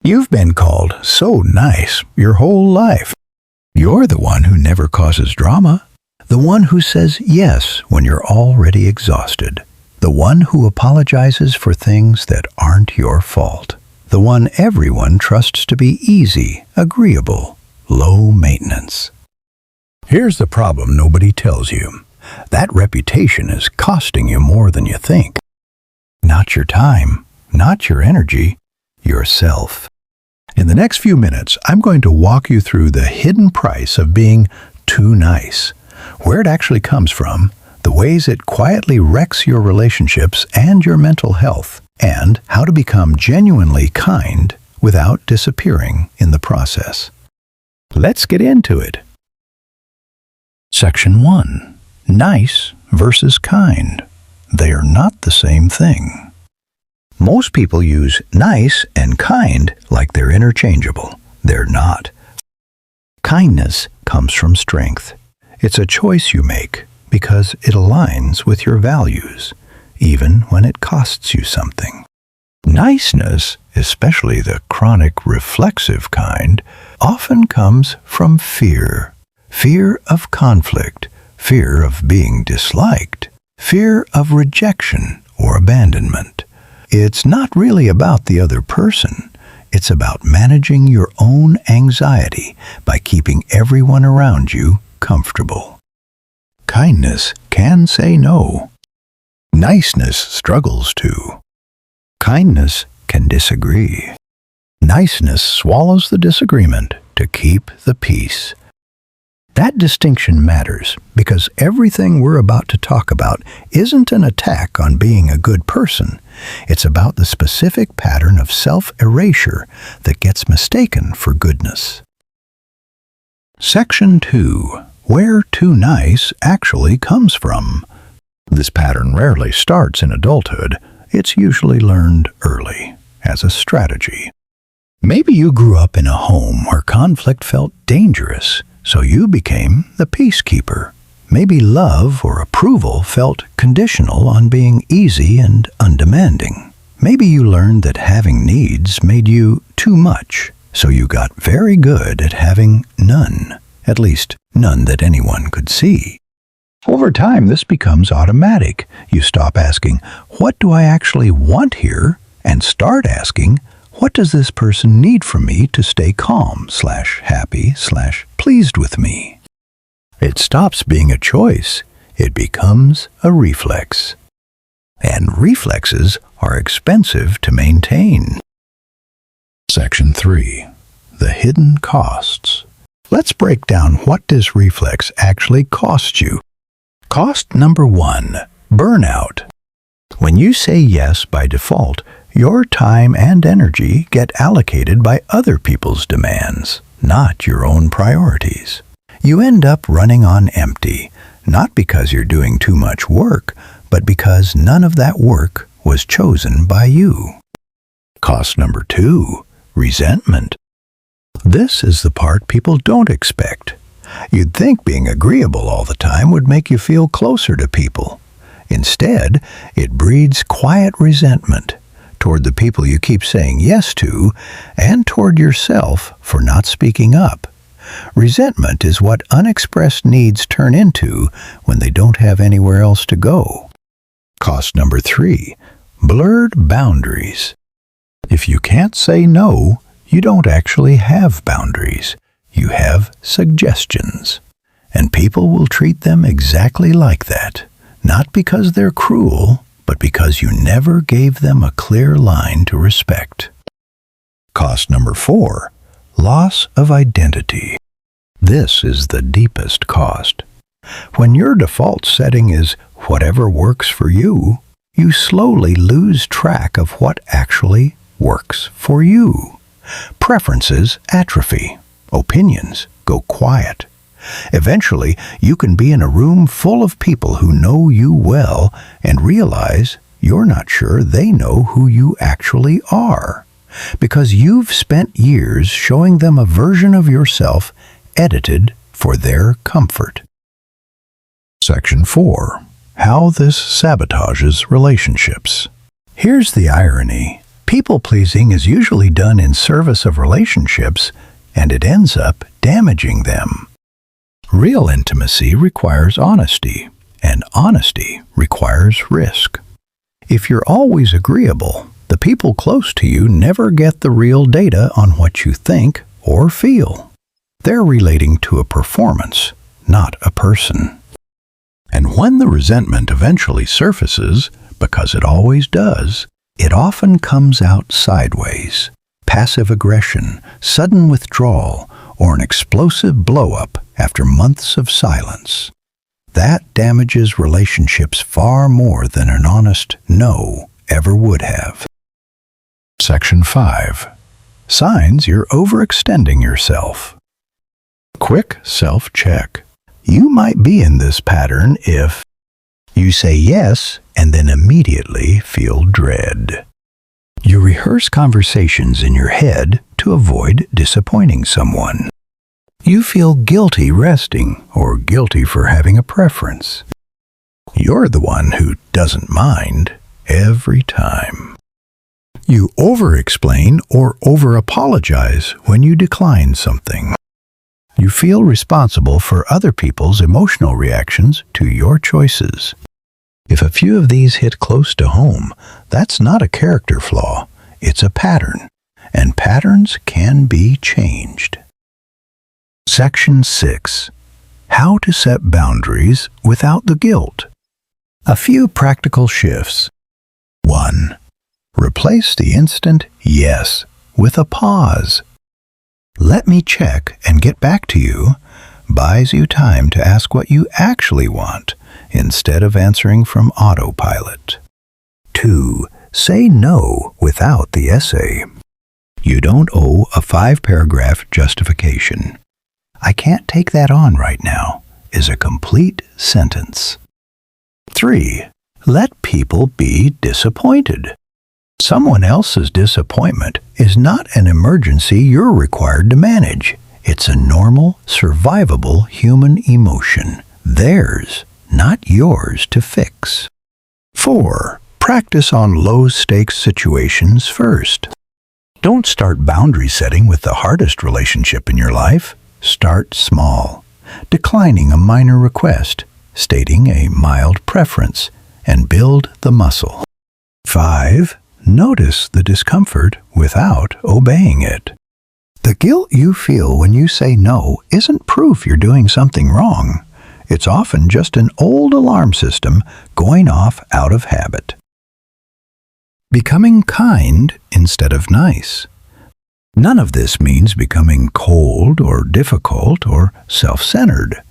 You've been called so nice your whole life. You're the one who never causes drama, the one who says yes when you're already exhausted, the one who apologizes for things that aren't your fault, the one everyone trusts to be easy, agreeable, low maintenance. Here's the problem nobody tells you. That reputation is costing you more than you think. Not your time, not your energy, yourself. In the next few minutes, I'm going to walk you through the hidden price of being too nice, where it actually comes from, the ways it quietly wrecks your relationships and your mental health, and how to become genuinely kind without disappearing in the process. Let's get into it. Section 1. Nice versus kind. They are not the same thing. Most people use nice and kind like they're interchangeable. They're not. Kindness comes from strength. It's a choice you make because it aligns with your values, even when it costs you something. Niceness, especially the chronic reflexive kind, often comes from fear. Fear of conflict, fear of being disliked, fear of rejection or abandonment. It's not really about the other person. It's about managing your own anxiety by keeping everyone around you comfortable. Kindness can say no. Niceness struggles to. Kindness can disagree. Niceness swallows the disagreement to keep the peace. That distinction matters because everything we're about to talk about isn't an attack on being a good person. It's about the specific pattern of self-erasure that gets mistaken for goodness. Section 2. Where too nice actually comes from. This pattern rarely starts in adulthood. It's usually learned early as a strategy. Maybe you grew up in a home where conflict felt dangerous, so you became the peacekeeper. Maybe love or approval felt conditional on being easy and undemanding. Maybe you learned that having needs made you too much, so you got very good at having none, at least none that anyone could see. Over time, this becomes automatic. You stop asking, "What do I actually want here?" and start asking, "What does this person need from me to stay calm/happy/pleased with me?" It stops being a choice. It becomes a reflex. And reflexes are expensive to maintain. Section 3. The hidden costs. Let's break down what this reflex actually costs you. Cost number 1. Burnout. When you say yes by default, your time and energy get allocated by other people's demands, not your own priorities. You end up running on empty, not because you're doing too much work, but because none of that work was chosen by you. Cost number 2. Resentment. This is the part people don't expect. You'd think being agreeable all the time would make you feel closer to people. Instead, it breeds quiet resentment toward the people you keep saying yes to, and toward yourself for not speaking up. Resentment is what unexpressed needs turn into when they don't have anywhere else to go. Cost number 3. Blurred boundaries. If you can't say no, you don't actually have boundaries. You have suggestions. And people will treat them exactly like that, not because they're cruel, but because you never gave them a clear line to respect. Cost number 4. Loss of identity. This is the deepest cost. When your default setting is whatever works for you, you slowly lose track of what actually works for you. Preferences atrophy. Opinions go quiet. Eventually, you can be in a room full of people who know you well and realize you're not sure they know who you actually are, because you've spent years showing them a version of yourself edited for their comfort. Section 4. How this sabotages relationships. Here's the irony. People-pleasing is usually done in service of relationships, and it ends up damaging them. Real intimacy requires honesty, and honesty requires risk. If you're always agreeable, the people close to you never get the real data on what you think or feel. They're relating to a performance, not a person. And when the resentment eventually surfaces, because it always does, it often comes out sideways. Passive aggression, sudden withdrawal, or an explosive blow-up after months of silence. That damages relationships far more than an honest no ever would have. Section 5. Signs you're overextending yourself. Quick self-check. You might be in this pattern if you say yes and then immediately feel dread. You rehearse conversations in your head to avoid disappointing someone. You feel guilty resting or guilty for having a preference. You're the one who doesn't mind every time. You over-explain or over-apologize when you decline something. You feel responsible for other people's emotional reactions to your choices. If a few of these hit close to home, that's not a character flaw, it's a pattern, and patterns can be changed. Section 6. How to set boundaries without the guilt. A few practical shifts. 1. Replace the instant yes with a pause. Let me check and get back to you buys you time to ask what you actually want instead of answering from autopilot. 2. Say no without the essay. You don't owe a 5-paragraph justification. I can't take that on right now is a complete sentence. 3. Let people be disappointed. Someone else's disappointment is not an emergency you're required to manage. It's a normal, survivable human emotion. Theirs, not yours to fix. 4. Practice on low-stakes situations first. Don't start boundary setting with the hardest relationship in your life. Start small, declining a minor request, stating a mild preference, and build the muscle. 5. Notice the discomfort without obeying it. The guilt you feel when you say no isn't proof you're doing something wrong. It's often just an old alarm system going off out of habit. Becoming kind instead of nice. None of this means becoming cold or difficult or self-centered.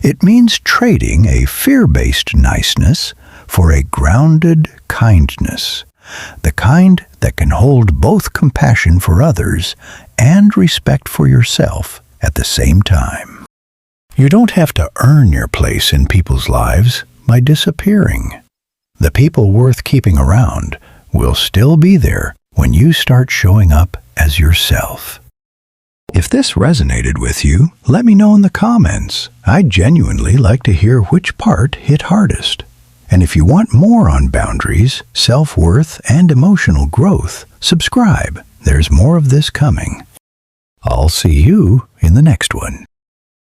It means trading a fear-based niceness for a grounded kindness. The kind that can hold both compassion for others and respect for yourself at the same time. You don't have to earn your place in people's lives by disappearing. The people worth keeping around will still be there when you start showing up as yourself. If this resonated with you, let me know in the comments. I'd genuinely like to hear which part hit hardest. And if you want more on boundaries, self-worth, and emotional growth, subscribe. There's more of this coming. I'll see you in the next one.